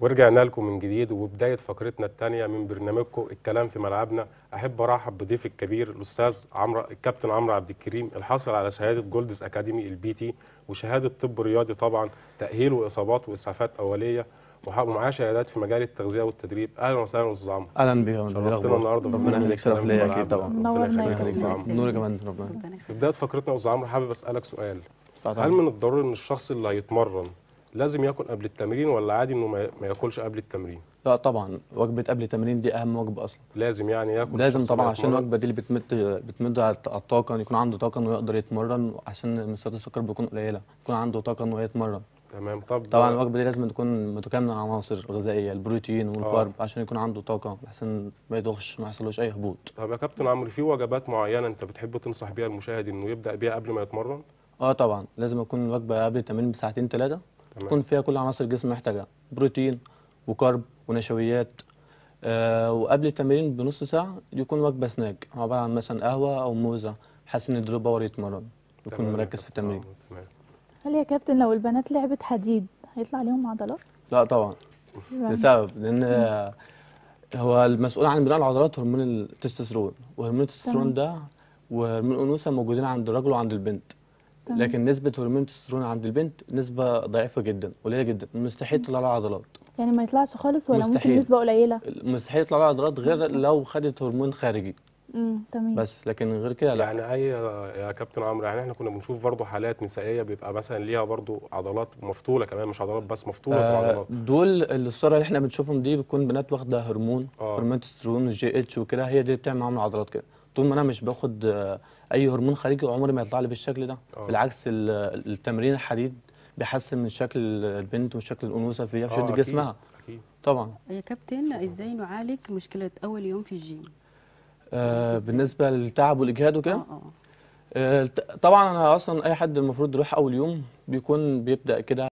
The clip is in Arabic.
ورجعنا لكم من جديد وبداية فقرتنا الثانية من برنامجكم الكلام في ملعبنا. أحب أرحب بضيف الكبير الأستاذ الكابتن عمرو عبد الكريم، الحاصل على شهادة جولدز أكاديمي البي تي وشهادة طب رياضي طبعا، تأهيل وإصابات وإسعافات أولية، ومعاه شهادات في مجال التغذية والتدريب. أهلا وسهلا أستاذ عمرو. اهلا بيهم. ايه شرفتنا الاخبار؟ النهارده في ربنا برنامج يخليك، شرف الكلام في ليا اكيد ملعبنا. طبعا. ربنا نورنا يا يخليك يا أستاذ كابتن. عمرو. نور كمان ربنا. في بداية فقرتنا يا أستاذ عمرو حابب أسألك سؤال. هل طبعا. من الضروري إن الشخص اللي هيتمرن لازم ياكل قبل التمرين، ولا عادي إنه ما ياكلش قبل التمرين؟ لا طبعا، وجبه قبل التمرين دي اهم وجبه اصلا. لازم يعني ياكل لازم الشخص اللي طبعا، عشان هيتمرن؟ الوجبه دي اللي بتمد على الطاقه، إن يكون عنده طاقه انه يقدر يتمرن، عشان نسبه السكر بيكون قليله، يكون عنده طاقه انه يتمرن. تمام. طب طبعا الوجبه دي لازم تكون متكامله من العناصر الغذائيه، البروتين والكارب، عشان يكون عنده طاقه، عشان ما يدوخش، ما يحصلوش اي هبوط. طب يا كابتن عمرو، في وجبات معينة انت بتحب تنصح بيها المشاهد انه يبدأ بيها قبل ما يتمرن؟ طبعا لازم يكون الوجبه قبل التمرين بساعتين 3 تمام. تكون فيها كل عناصر الجسم محتاجها، بروتين وكارب ونشويات. وقبل التمرين بنص ساعة يكون وجبة سناك، عبارة عن مثلا قهوة أو موزة، بحيث إن يديله باور يتمرن، يكون تمام يا مركز في كابتن التمرين. عمرو. تمام. هل يا كابتن لو البنات لعبت حديد هيطلع عليهم عضلات؟ لا طبعا، لسبب لأن هو المسؤول عن بناء العضلات هرمون التستوستيرون، وهرمون التستوستيرون ده وهرمون الأنوثة موجودين عند الرجل وعند البنت. تمام. لكن نسبة هرمون التستوستيرون عند البنت نسبة ضعيفة جدا، قليلة جدا، مستحيل تطلع لها عضلات. يعني ما يطلعش خالص ولا ممكن مستحيل. نسبة قليلة؟ مستحيل يطلع لها عضلات غير لو خدت هرمون خارجي تمام. بس، لكن غير كده لا. يعني اي يا كابتن عمرو، يعني احنا كنا بنشوف برضو حالات نسائية بيبقى مثلا ليها برضو عضلات مفتولة، كمان مش عضلات بس، مفتولة العضلات. دول الصورة اللي احنا بنشوفهم دي بتكون بنات واخدة هرمون تسترون والجي اتش وكده، هي دي اللي بتعمل معاهم العضلات كده. طول ما انا مش باخد اي هرمون خارجي عمري ما يطلع لي بالشكل ده. بالعكس، التمرين الحديد بيحسن من شكل البنت وشكل الانوثه فيها وشد جسمها. اكيد طبعا. يا كابتن، ازاي نعالج مشكلة اول يوم في الجيم؟ بالنسبة للتعب والاجهاد وكده، اه طبعا انا اصلا اي حد المفروض يروح اول يوم بيكون بيبدأ كده